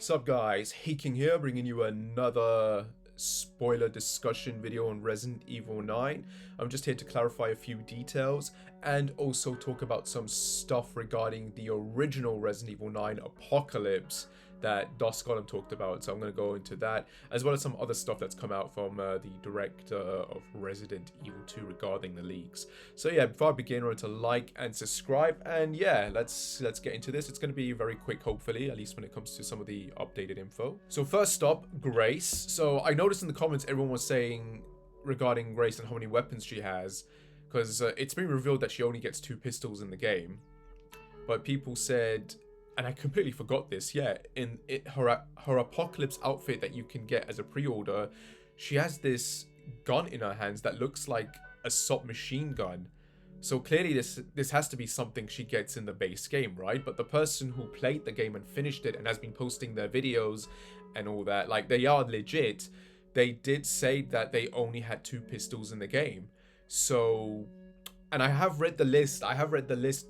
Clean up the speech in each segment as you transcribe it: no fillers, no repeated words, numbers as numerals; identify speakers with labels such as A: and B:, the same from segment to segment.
A: Sup guys, Hiking here, bringing you another spoiler discussion video on Resident Evil 9. I'm just here to clarify a few details and also talk about some stuff regarding the original Resident Evil 9 Apocalypse that Dusk Golem talked about, so I'm going to go into that, as well as some other stuff that's come out from the director of Resident Evil 2 regarding the leaks. So yeah, before I begin, remember to like and subscribe, and yeah, let's get into this. It's going to be very quick, hopefully, at least when it comes to some of the updated info. So first up, Grace. So I noticed in the comments everyone was saying regarding Grace and how many weapons she has, because it's been revealed that she only gets 2 pistols in the game, but people said, and I completely forgot this, yeah, in her Apocalypse outfit that you can get as a pre-order, she has this gun in her hands that looks like a submachine gun. So clearly this has to be something she gets in the base game, right? But the person who played the game and finished it and has been posting their videos and all that, like, they are legit. They did say that they only had 2 pistols in the game. So, and I have read the list.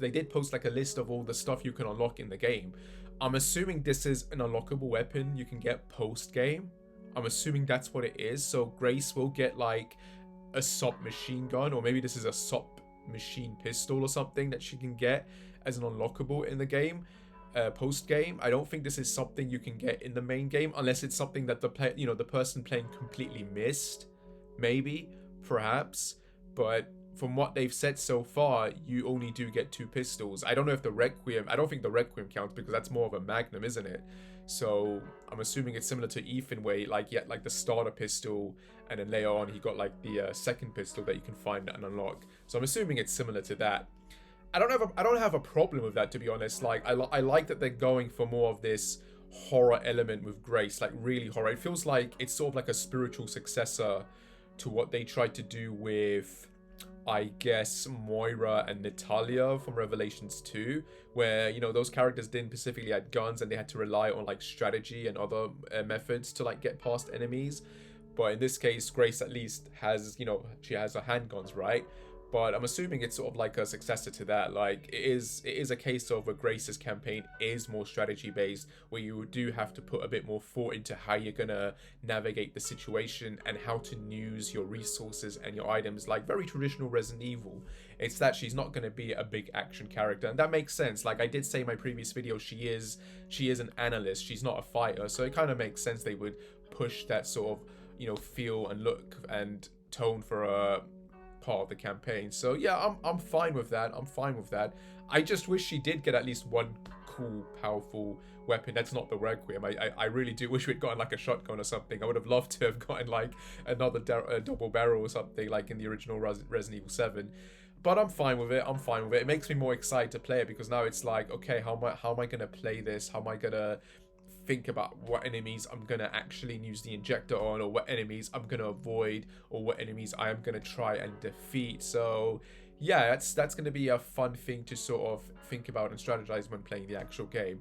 A: They did post like a list of all the stuff you can unlock in the game. I'm assuming this is an unlockable weapon you can get post-game. I'm assuming that's what it is. So Grace will get like a submachine gun, or maybe this is a submachine pistol or something that she can get as an unlockable in the game, post-game. I don't think this is something you can get in the main game, unless it's something that the person playing completely missed, maybe, perhaps. But from what they've said so far, you only do get 2 pistols. I don't know if the Requiem, I don't think the Requiem counts because that's more of a Magnum, isn't it? So I'm assuming it's similar to Ethan, where like the starter pistol, and then later on he got like the second pistol that you can find and unlock. So I'm assuming it's similar to that. I don't have a problem with that, to be honest. Like I like that they're going for more of this horror element with Grace, like really horror. It feels like it's sort of like a spiritual successor to what they tried to do with, I guess, Moira and Natalia from Revelations 2, where, you know, those characters didn't specifically have guns and they had to rely on like strategy and other methods to like get past enemies. But in this case, Grace at least has, you know, she has her handguns, right? But I'm assuming it's sort of like a successor to that. Like, it is a case of where Grace's campaign is more strategy based, where you do have to put a bit more thought into how you're gonna navigate the situation and how to use your resources and your items, like very traditional Resident Evil. It's that she's not gonna be a big action character, and that makes sense. Like I did say in my previous video, she is an analyst, she's not a fighter, so it kind of makes sense they would push that sort of, you know, feel and look and tone for a part of the campaign. So yeah, I'm fine with that. I just wish she did get at least one cool, powerful weapon that's not the Requiem. I really do wish we'd gotten like a shotgun or something. I would have loved to have gotten like another double barrel or something like in the original Resident Evil 7. But I'm fine with it. It makes me more excited to play it, because now it's like, okay, how am I gonna play this? How am I gonna think about what enemies I'm gonna actually use the injector on, or what enemies I'm gonna avoid, or what enemies I am gonna try and defeat. So yeah, that's gonna be a fun thing to sort of think about and strategize when playing the actual game.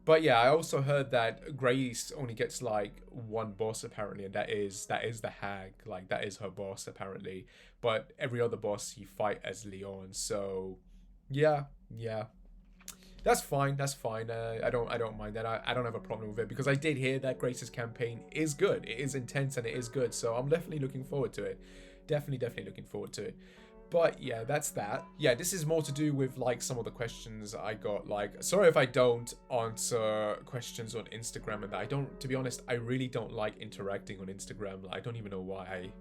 A: But yeah, I also heard that Grace only gets like 1 boss apparently, and that is the Hag. Like, that is her boss apparently. But every other boss you fight as Leon. So yeah. That's fine. I don't mind that. I don't have a problem with it, because I did hear that Grace's campaign is good. It is intense and it is good. So I'm definitely looking forward to it. Definitely looking forward to it. But yeah, that's that. Yeah, this is more to do with like some of the questions I got. Like, sorry if I don't answer questions on Instagram and that. To be honest, I really don't like interacting on Instagram. Like, I don't even know why I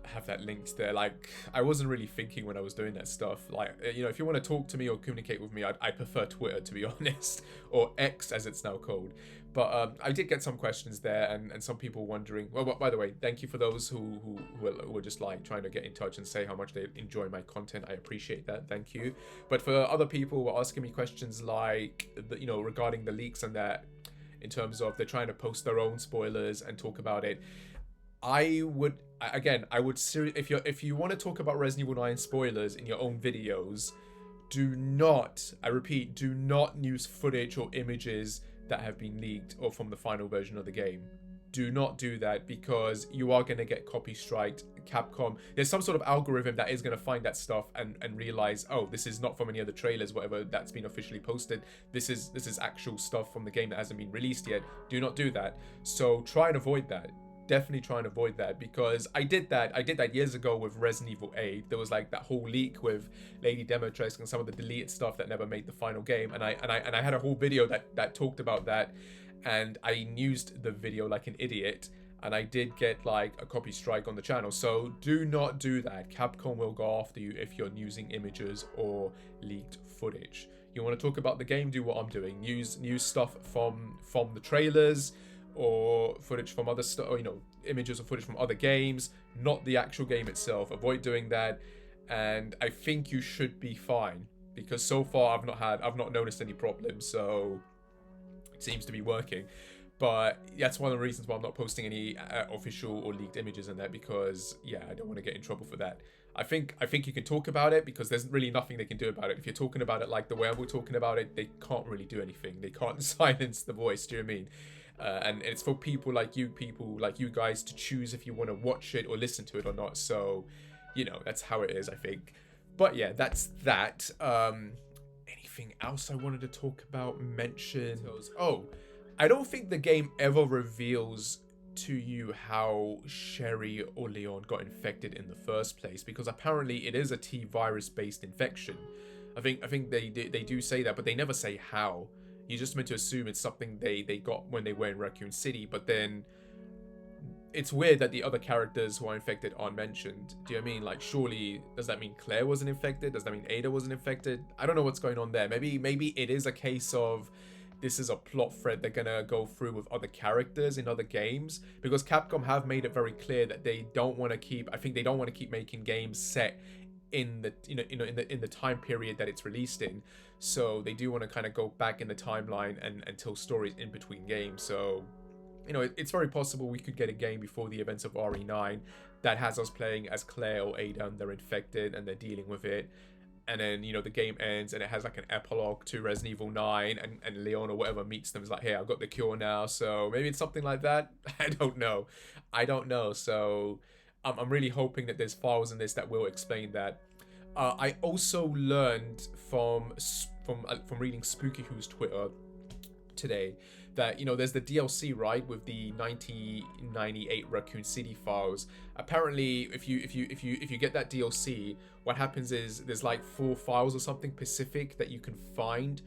A: have that linked there. Like, I wasn't really thinking when I was doing that stuff. Like, you know, if you want to talk to me or communicate with me, I prefer Twitter, to be honest, or X as it's now called. But I did get some questions there, and some people wondering. Well, by the way, thank you for those who were just like trying to get in touch and say how much they enjoy my content. I appreciate that. Thank you. But for other people who were asking me questions like, you know, regarding the leaks and that, in terms of they're trying to post their own spoilers and talk about it. I would if you want to talk about Resident Evil 9 spoilers in your own videos, do not, I repeat, do not use footage or images that have been leaked or from the final version of the game. do not do that, because you are going to get copy striked. Capcom, there's some sort of algorithm that is going to find that stuff and realize, oh, this is not from any other trailers, whatever that's been officially posted. This is actual stuff from the game that hasn't been released yet. Do not do that. So try and avoid that. Definitely try and avoid that, because I did that years ago with Resident Evil 8. There was like that whole leak with Lady Demetrius and some of the deleted stuff that never made the final game, and I had a whole video that talked about that, and I used the video like an idiot, and I did get like a copy strike on the channel. So do not do that. Capcom will go after you if you're using images or leaked footage. You want to talk about the game, do what I'm doing. Use stuff from the trailers, or footage from other stuff, you know, images or footage from other games, not the actual game itself. Avoid doing that, and I think you should be fine, because so far I've not noticed any problems, so it seems to be working. But that's one of the reasons why I'm not posting any official or leaked images in there, because yeah, I don't want to get in trouble for that. I think you can talk about it, because there's really nothing they can do about it. If you're talking about it like the way we're talking about it, they can't really do anything. They can't silence the voice. Do you know what I mean? And it's for people like you guys to choose if you want to watch it or listen to it or not. So, you know, that's how it is, I think. But yeah, that's that. Anything else I wanted to talk about, mention? Oh, I don't think the game ever reveals to you how Sherry or Leon got infected in the first place, because apparently it is a T virus based infection. I think they do say that, but they never say how. You're just meant to assume it's something they got when they were in Raccoon City, but then it's weird that the other characters who are infected aren't mentioned. Do you know what I mean? Like, surely, does that mean Claire wasn't infected? Does that mean Ada wasn't infected? I don't know what's going on there. Maybe it is a case of this is a plot thread they're gonna go through with other characters in other games, because Capcom have made it very clear that they don't want to keep. I think they don't want to keep making games set in the in the time period that it's released in. So they do want to kind of go back in the timeline and tell stories in between games. So, you know, it's very possible we could get a game before the events of RE9 that has us playing as Claire or Ada, and they're infected and they're dealing with it. And then, you know, the game ends and it has like an epilogue to Resident Evil 9, and Leon or whatever meets them, is like, hey, I've got the cure now. So maybe it's something like that. I don't know. So I'm really hoping that there's files in this that will explain that. I also learned from reading Spooky Who's Twitter today that, you know, there's the DLC, right, with the 1998 Raccoon City files. Apparently, if you get that DLC, what happens is there's like 4 files or something specific that you can find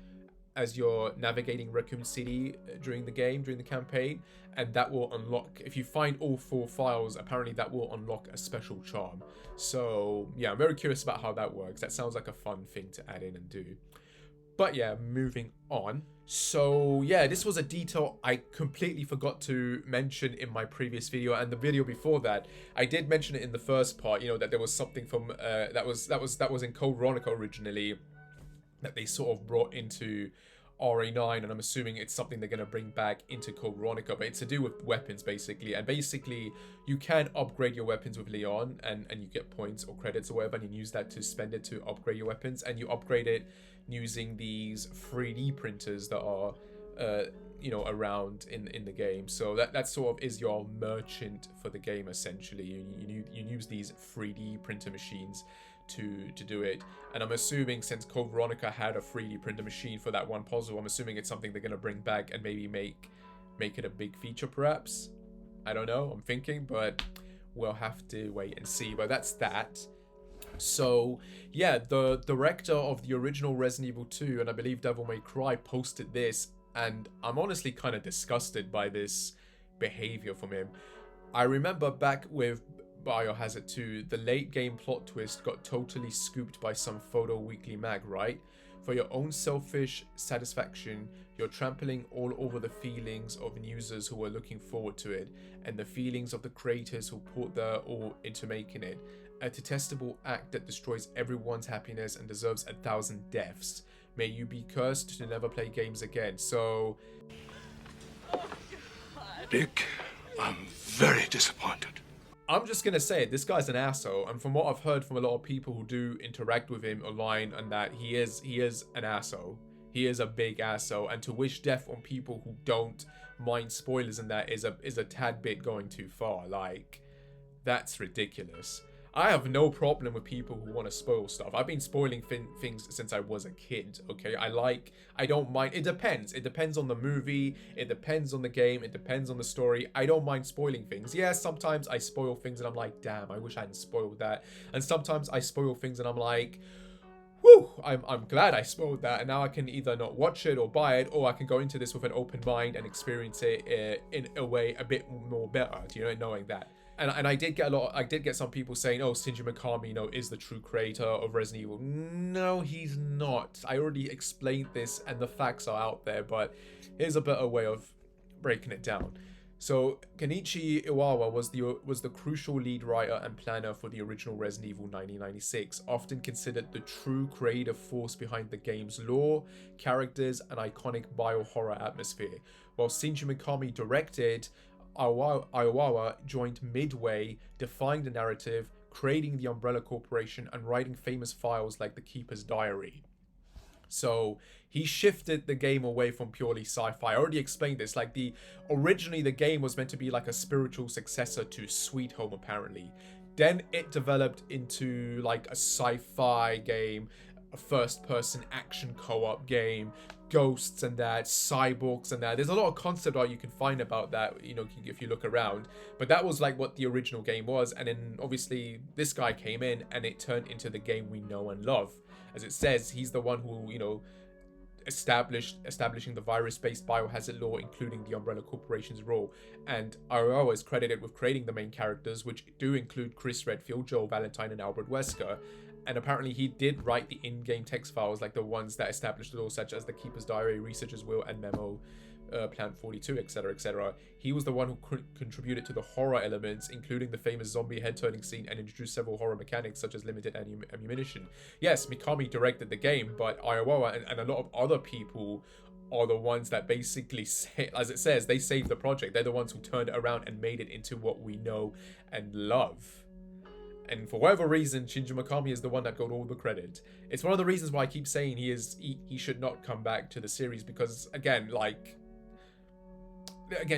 A: as you're navigating Raccoon City during the campaign, and that will unlock, if you find all 4 files, apparently that will unlock a special charm. So yeah, I'm very curious about how that works. That sounds like a fun thing to add in and do. But yeah, moving on. So yeah, this was a detail I completely forgot to mention in my previous video, and the video before that I did mention it in the first part, you know, that there was something from that was in Code Veronica originally that they sort of brought into RE9, and I'm assuming it's something they're going to bring back into Code Veronica, but it's to do with weapons basically. And basically you can upgrade your weapons with Leon, and you get points or credits or whatever, and you use that to spend it to upgrade your weapons, and you upgrade it using these 3D printers that are you know, around in the game. So that sort of is your merchant for the game essentially. You use these 3D printer machines to do it, and I'm assuming since Code Veronica had a 3D printer machine for that one puzzle, I'm assuming it's something they're gonna bring back and maybe make it a big feature perhaps. I don't know, I'm thinking, but we'll have to wait and see. But that's that. So yeah, the director of the original Resident Evil 2 and I believe Devil May Cry posted this, and I'm honestly kind of disgusted by this behavior from him. I remember back with Biohazard 2, the late game plot twist got totally scooped by some photo weekly mag, right? For your own selfish satisfaction, you're trampling all over the feelings of users who were looking forward to it, and the feelings of the creators who poured their all into making it. A detestable act that destroys everyone's happiness and deserves 1,000 deaths. May you be cursed to never play games again. So,
B: Dick, I'm very disappointed.
A: I'm just gonna say it, this guy's an asshole, and from what I've heard from a lot of people who do interact with him online, and that he is an asshole. He is a big asshole, and to wish death on people who don't mind spoilers in that is a tad bit going too far. Like, that's ridiculous. I have no problem with people who want to spoil stuff. I've been spoiling things since I was a kid, okay? I don't mind. It depends. It depends on the movie. It depends on the game. It depends on the story. I don't mind spoiling things. Yeah, sometimes I spoil things and I'm like, damn, I wish I hadn't spoiled that. And sometimes I spoil things and I'm like, whew, I'm glad I spoiled that, and now I can either not watch it or buy it, or I can go into this with an open mind and experience it in a way a bit more better, knowing that. And I did get some people saying, oh, Shinji Mikami, is the true creator of Resident Evil. No, he's not. I already explained this, and the facts are out there, but here's a better way of breaking it down. So Kenichi Iwata was the crucial lead writer and planner for the original Resident Evil 1996, often considered the true creative force behind the game's lore, characters, and iconic bio-horror atmosphere. While Shinji Mikami directed, Iwata joined midway, defining the narrative, creating the Umbrella Corporation, and writing famous files like The Keeper's Diary. So he shifted the game away from purely sci-fi. I already explained this. Like, originally the game was meant to be like a spiritual successor to Sweet Home, apparently. Then it developed into like a sci-fi game, a first-person action co-op game, ghosts and that, cyborgs and that. There's a lot of concept art you can find about that, if you look around. But that was like what the original game was. And then obviously this guy came in and it turned into the game we know and love. As it says, he's the one who, establishing the virus-based biohazard law, including the Umbrella Corporation's role. And Iwata is credited with creating the main characters, which do include Chris Redfield, Joel Valentine, and Albert Wesker. And apparently he did write the in-game text files, like the ones that established the law, such as the Keeper's Diary, Researcher's Will, and Memo, Plant 42, etc., etc. He was the one who contributed to the horror elements, including the famous zombie head-turning scene, and introduced several horror mechanics such as limited ammunition. Yes, Mikami directed the game, but Iwata and a lot of other people are the ones that basically, as it says, they saved the project. They're the ones who turned it around and made it into what we know and love. And for whatever reason, Shinji Mikami is the one that got all the credit. It's one of the reasons why I keep saying he should not come back to the series, because again,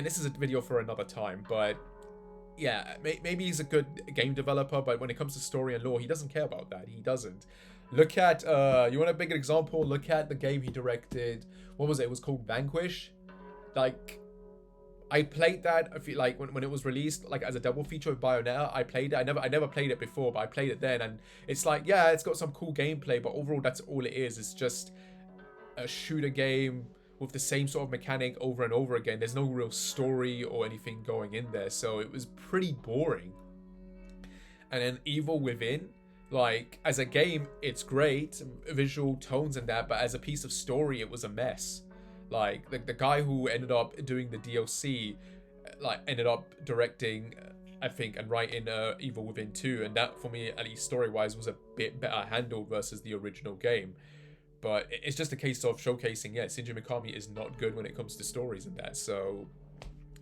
A: this is a video for another time, but yeah, maybe he's a good game developer, but when it comes to story and lore, he doesn't care about that. He doesn't. Look at, you want a big example? Look at the game he directed. What was it? It was called Vanquish. Like, I played that, I feel like, when it was released, like, as a double feature with Bayonetta. I played it. I never played it before, but I played it then, and it's like, yeah, it's got some cool gameplay, but overall, that's all it is. It's just a shooter game with the same sort of mechanic over and over again. There's no real story or anything going in there, so it was pretty boring. And then Evil Within, like, as a game, it's great, visual tones and that, but as a piece of story, it was a mess. Like, the guy who ended up doing the DLC, like, ended up directing, I think, and writing Evil Within 2, and that, for me, at least story-wise, was a bit better handled versus the original game. But it's just a case of showcasing, yeah, Shinji Mikami is not good when it comes to stories and that, so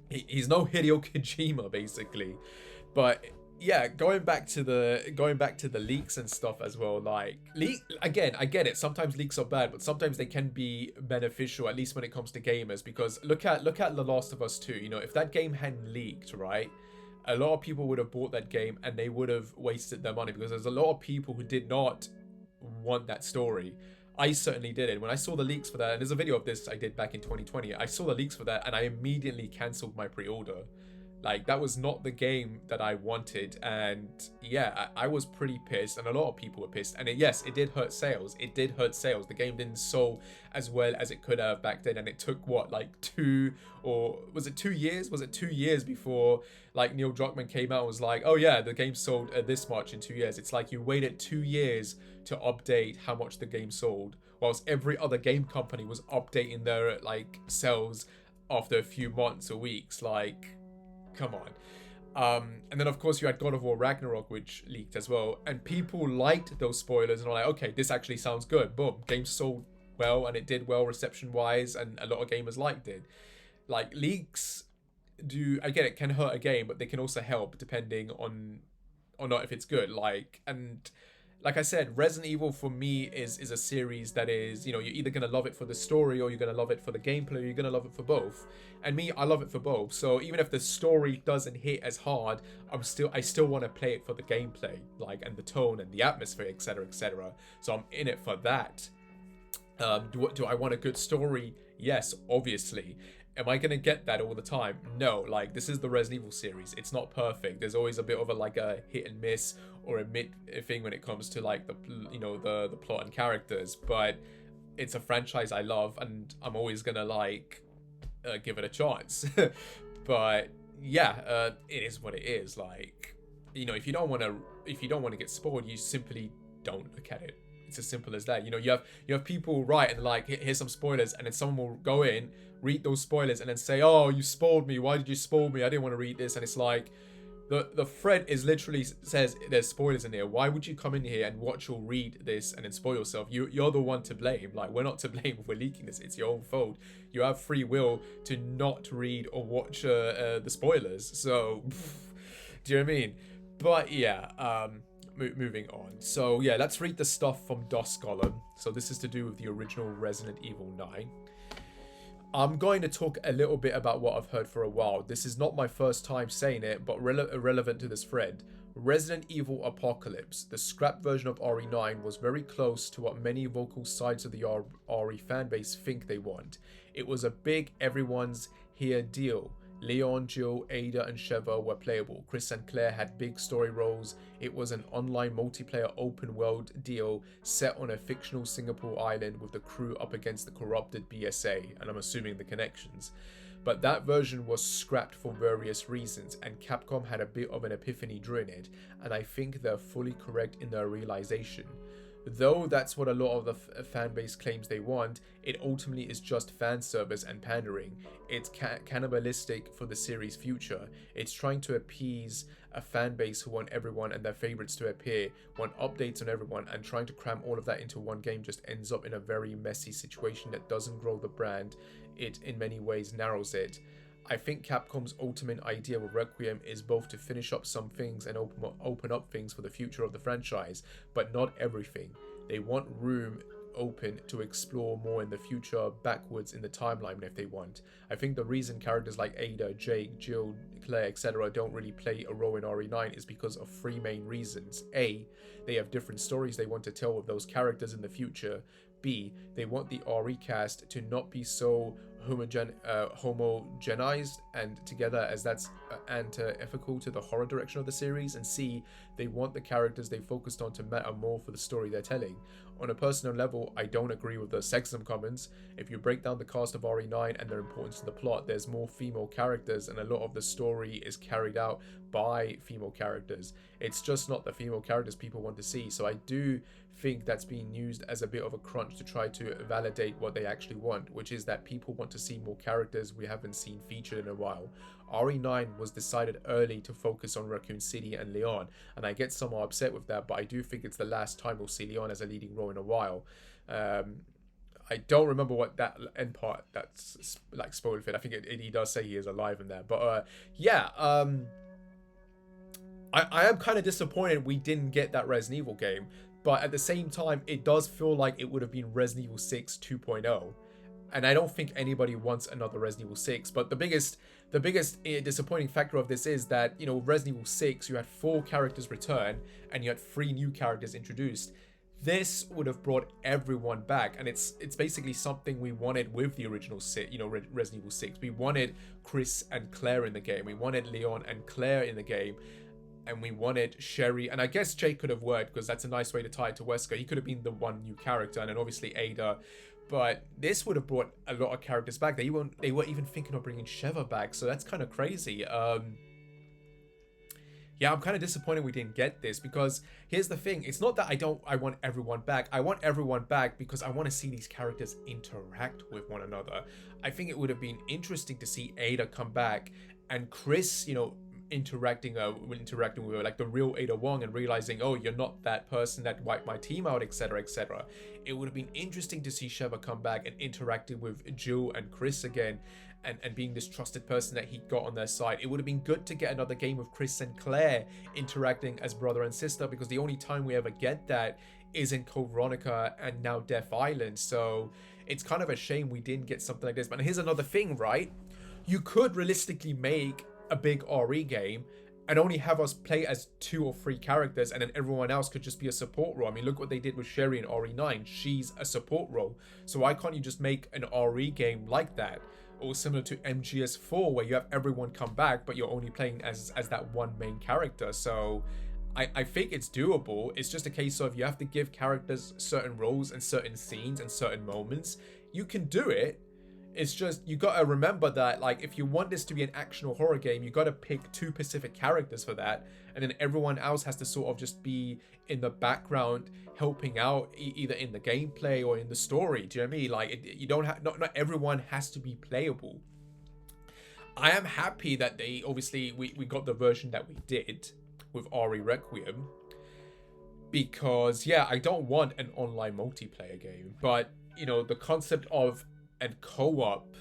A: he's no Hideo Kojima, basically. But yeah, going back to the leaks and stuff as well, like, again, I get it, sometimes leaks are bad, but sometimes they can be beneficial, at least when it comes to gamers, because look at The Last of Us 2, if that game hadn't leaked, right, a lot of people would have bought that game and they would have wasted their money, because there's a lot of people who did not want that story. I certainly did it. When I saw the leaks for that, and there's a video of this I did back in 2020, I saw the leaks for that and I immediately cancelled my pre-order. Like, that was not the game that I wanted, and yeah, I was pretty pissed, and a lot of people were pissed, and yes, it did hurt sales. It did hurt sales. The game didn't sell as well as it could have back then, and it took, what, like 2 years? Was it 2 years before, like, Neil Druckmann came out and was like, oh yeah, the game sold this much in 2 years. It's like you waited 2 years to update how much the game sold, whilst every other game company was updating their, like, sales after a few months or weeks. Like, come on. And then of course you had God of War Ragnarok, which leaked as well, and people liked those spoilers and were like, okay, this actually sounds good. Boom, game sold well, and it did well reception wise, and a lot of gamers liked it. Like, leaks I get it, can hurt a game, but they can also help depending on or not if it's good. Like, and like I said, Resident Evil for me is a series that is, you're either gonna love it for the story or you're gonna love it for the gameplay, or you're gonna love it for both. And me, I love it for both. So even if the story doesn't hit as hard, I still want to play it for the gameplay, like, and the tone and the atmosphere, etc., etc. So I'm in it for that. Do I want a good story? Yes, obviously. Am I gonna get that all the time? No. Like, this is the Resident Evil series. It's not perfect. There's always a bit of a hit and miss or a mid thing when it comes to like the plot and characters. But it's a franchise I love, and I'm always gonna give it a chance. But yeah, it is what it is. Like, if you don't want to get spoiled, you simply don't look at it. It's as simple as that. You have people write and like, here's some spoilers, and then someone will go in, read those spoilers, and then say, oh, you spoiled me. Why did you spoil me? I didn't want to read this. And it's like, the thread is literally says there's spoilers in there. Why would you come in here and watch or read this and then spoil yourself? You're the one to blame. Like, we're not to blame if we're leaking this. It's your own fault. You have free will to not read or watch the spoilers. So, do you know what I mean? But yeah, moving on. So yeah, let's read the stuff from Dusk Golem. So this is to do with the original Resident Evil 9. I'm going to talk a little bit about what I've heard for a while. This is not my first time saying it, but relevant to this thread. Resident Evil Apocalypse, the scrap version of RE9, was very close to what many vocal sides of the RE fanbase think they want. It was a big everyone's here deal. Leon, Jill, Ada, and Sheva were playable. Chris and Claire had big story roles. It was an online multiplayer open world deal set on a fictional Singapore island with the crew up against the corrupted BSA, and I'm assuming the connections. But that version was scrapped for various reasons, and Capcom had a bit of an epiphany during it, and I think they're fully correct in their realization. Though that's what a lot of the fanbase claims they want, it ultimately is just fan service and pandering. It's cannibalistic for the series' future. It's trying to appease a fanbase who want everyone and their favorites to appear, want updates on everyone, and trying to cram all of that into one game just ends up in a very messy situation that doesn't grow the brand. It in many ways narrows it. I think Capcom's ultimate idea with Requiem is both to finish up some things and open up things for the future of the franchise, but not everything. They want room open to explore more in the future, backwards in the timeline if they want. I think the reason characters like Ada, Jake, Jill, Claire, etc. don't really play a role in RE9 is because of three main reasons. A, they have different stories they want to tell with those characters in the future. B, they want the RE cast to not be so homogenized and together as that's antithetical to the horror direction of the series. And C, they want the characters they focused on to matter more for the story they're telling. On a personal level, I don't agree with the sexism comments. If you break down the cast of RE9 and their importance to the plot, there's more female characters and a lot of the story is carried out by female characters. It's just not the female characters people want to see, so I do think that's being used as a bit of a crunch to try to validate what they actually want, which is that people want to see more characters we haven't seen featured in a while. RE9 was decided early to focus on Raccoon City and Leon, and I get somewhat upset with that, but I do think it's the last time we'll see Leon as a leading role in a while. I don't remember what that end part that's like spoiled fit. I think he does say he is alive in there, but I am kind of disappointed we didn't get that Resident Evil game, but at the same time, it does feel like it would have been Resident Evil 6 2.0. And I don't think anybody wants another Resident Evil 6. But the biggest disappointing factor of this is that, Resident Evil 6, you had 4 characters return and you had 3 new characters introduced. This would have brought everyone back, and it's basically something we wanted with the original Resident Evil 6. We wanted Chris and Claire in the game. We wanted Leon and Claire in the game. And we wanted Sherry, and I guess Jake could have worked because that's a nice way to tie it to Wesker. He could have been the one new character, and then obviously Ada. But this would have brought a lot of characters back. They weren't even thinking of bringing Sheva back, so that's kind of crazy. Yeah, I'm kind of disappointed we didn't get this, because here's the thing. It's not that I want everyone back. I want everyone back because I want to see these characters interact with one another. I think it would have been interesting to see Ada come back and Chris, interacting with her, like the real Ada Wong, and realizing, oh, you're not that person that wiped my team out, etc., etc. It would have been interesting to see Sheva come back and interacting with Jill and Chris again, and being this trusted person that he got on their side. It would have been good to get another game with Chris and Claire interacting as brother and sister, because the only time we ever get that is in Code Veronica and now Death Island. So it's kind of a shame we didn't get something like this. But here's another thing, right? You could realistically make a big RE game and only have us play as 2 or 3 characters, and then everyone else could just be a support role. I mean, look what they did with Sherry in RE9. She's a support role. So why can't you just make an RE game like that? Or similar to MGS4, where you have everyone come back, but you're only playing as that one main character. So I think it's doable. It's just a case of you have to give characters certain roles and certain scenes and certain moments. You can do it. It's just, you gotta remember that, like, if you want this to be an action or horror game, you gotta pick 2 specific characters for that, and then everyone else has to sort of just be in the background helping out, either in the gameplay or in the story. Do you know what I mean? Like, you don't have, not everyone has to be playable. I am happy that they, obviously, we got the version that we did with RE Requiem, because, yeah, I don't want an online multiplayer game, but, you know, the concept of and co-op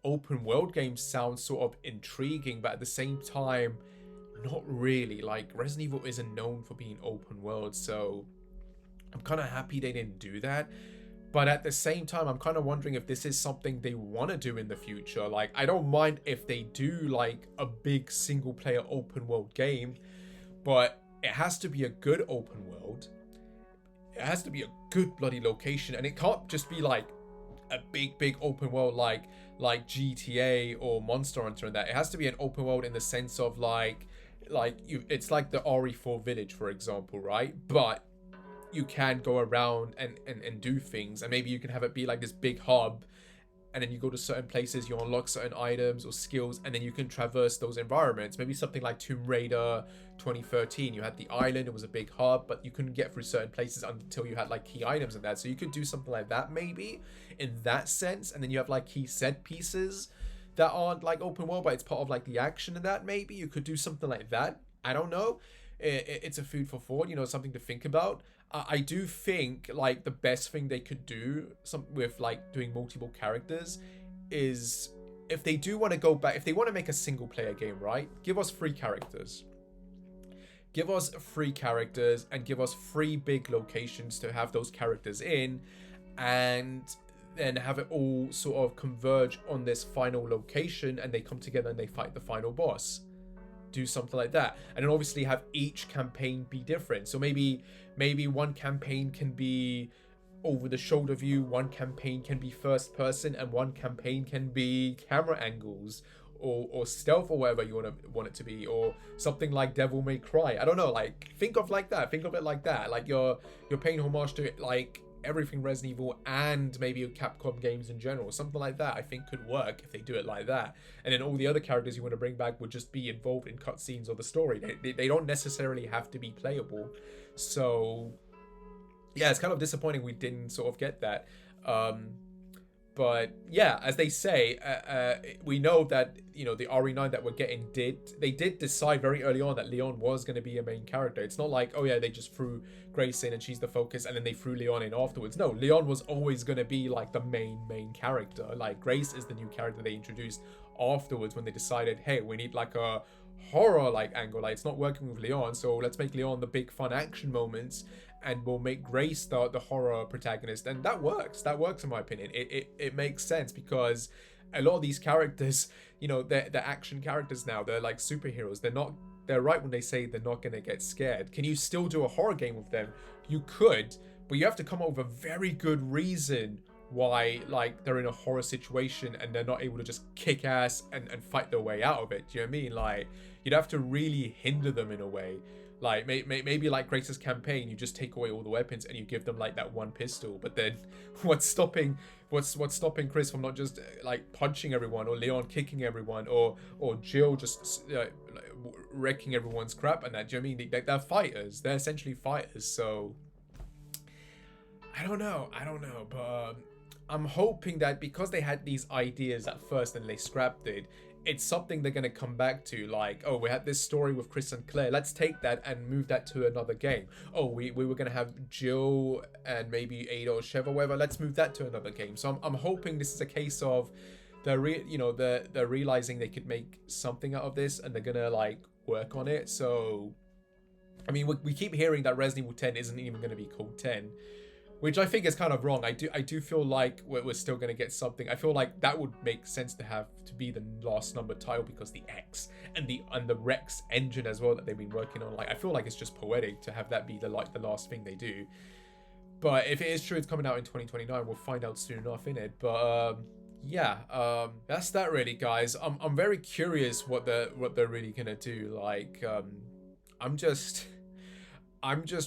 A: open world games sounds sort of intriguing, but at the same time, not really. Like, Resident Evil isn't known for being open world, so I'm kind of happy they didn't do that. But at the same time, I'm kind of wondering if this is something they want to do in the future. Like, I don't mind if they do like a big single player open world game, but it has to be a good open world. It has to be a good bloody location, and it can't just be like a big open world like GTA or Monster Hunter and that. It has to be an open world in the sense of it's like the RE4 Village, for example, right? But you can go around and do things, and maybe you can have it be like this big hub, and then you go to certain places, you unlock certain items or skills, and then you can traverse those environments. Maybe something like Tomb Raider 2013. You had the island, it was a big hub, but you couldn't get through certain places until you had like key items and that. So you could do something like that maybe in that sense. And then you have like key set pieces that aren't like open world, but it's part of like the action in that. Maybe you could do something like that. I don't know. It's a food for thought, you know, something to think about. I do think like the best thing they could do with like doing multiple characters is, if they do want to go back, if they want to make a single player game, right? Give us 3 characters. Give us 3 characters and give us 3 big locations to have those characters in, and then have it all sort of converge on this final location, and they come together and they fight the final boss. Do something like that, and then obviously have each campaign be different. So maybe one campaign can be over the shoulder view, one campaign can be first person, and one campaign can be camera angles or stealth or whatever you want it to be, or something like Devil May Cry. I don't know, like think of it like that, like you're paying homage to it, like everything Resident Evil and maybe Capcom games in general. Something like that I think could work if they do it like that. And then all the other characters you want to bring back would just be involved in cutscenes or the story. They don't necessarily have to be playable. So yeah, it's kind of disappointing we didn't sort of get that. But yeah, as they say, we know that, you know, the RE9 that we're getting they did decide very early on that Leon was going to be a main character. It's not like, oh yeah, they just threw Grace in and she's the focus and then they threw Leon in afterwards. No, Leon was always going to be like the main character. Like, Grace is the new character they introduced afterwards when they decided, hey, we need like a horror like angle. Like, it's not working with Leon, so let's make Leon the big fun action moments, and we'll make Grace the horror protagonist. And that works in my opinion. It makes sense, because a lot of these characters, you know, they're action characters now. They're like superheroes. They're right when they say they're not gonna get scared. Can you still do a horror game with them? You could, but you have to come up with a very good reason why, like, they're in a horror situation and they're not able to just kick ass and fight their way out of it. Do you know what I mean? Like, you'd have to really hinder them in a way. Like, maybe like Grace's campaign, you just take away all the weapons and you give them like that one pistol. But then what's stopping Chris from not just like punching everyone, or Leon kicking everyone, or Jill just wrecking everyone's crap and that? Do you know what I mean? They're fighters. They're essentially fighters. So I don't know, but I'm hoping that because they had these ideas at first and they scrapped it, it's something they're going to come back to. Like, oh, we had this story with Chris and Claire, let's take that and move that to another game. Oh, we were going to have Jill and maybe Ada or Sheva, whatever, let's move that to another game. So I'm hoping this is a case of they're realizing they could make something out of this, and they're gonna like work on it. So I mean, we keep hearing that Resident Evil 10 isn't even going to be called 10, which I think is kind of wrong. I do feel like we're still going to get something. I feel like that would make sense to be the last number title, because the X and the Rex engine as well that they've been working on. Like, I feel like it's just poetic to have that be the last thing they do. But if it is true it's coming out in 2029, we'll find out soon enough, innit? But yeah, that's that really, guys. I'm very curious what they're really gonna do. Like, I'm just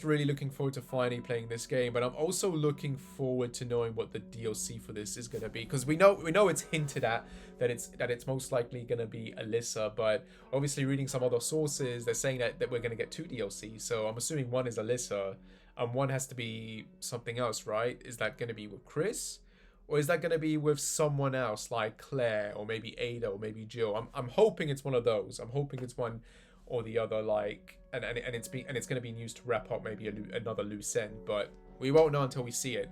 A: really looking forward to finally playing this game, but I'm also looking forward to knowing what the DLC for this is going to be, because we know it's hinted at that it's most likely going to be Alyssa, but obviously reading some other sources, they're saying that we're going to get 2 DLCs, so I'm assuming one is Alyssa and one has to be something else, right? Is that going to be with Chris, or is that going to be with someone else like Claire or maybe Ada or maybe Jill? I'm hoping it's one of those. I'm hoping it's one or the other, like, and it's going to be used to wrap up maybe another loose end, but we won't know until we see it.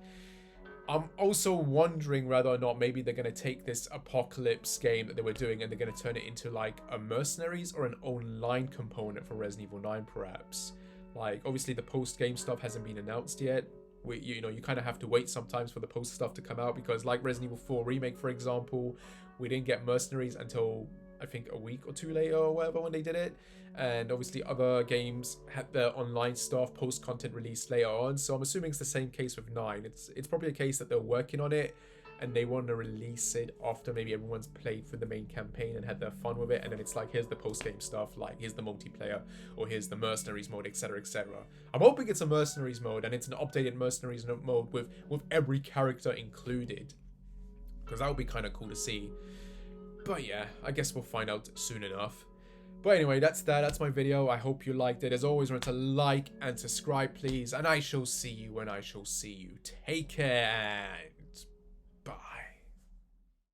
A: I'm also wondering whether or not maybe they're going to take this Apocalypse game that they were doing and they're going to turn it into like a Mercenaries or an online component for Resident Evil 9 perhaps. Like, obviously the post-game stuff hasn't been announced yet. You kind of have to wait sometimes for the post stuff to come out, because like Resident Evil 4 Remake, for example, we didn't get Mercenaries until I think a week or 2 later or whatever when they did it, and obviously other games had their online stuff, post content released later on. So I'm assuming it's the same case with 9. It's probably a case that they're working on it and they want to release it after maybe everyone's played through the main campaign and had their fun with it, and then it's like, here's the post game stuff, like here's the multiplayer, or here's the Mercenaries mode, etc, etc. I'm hoping it's a Mercenaries mode, and it's an updated Mercenaries mode with every character included, because that would be kind of cool to see. But yeah, I guess we'll find out soon enough. But anyway, that's my video. I hope you liked it. As always, remember to like and subscribe, please. And I shall see you when I shall see you. Take care and bye.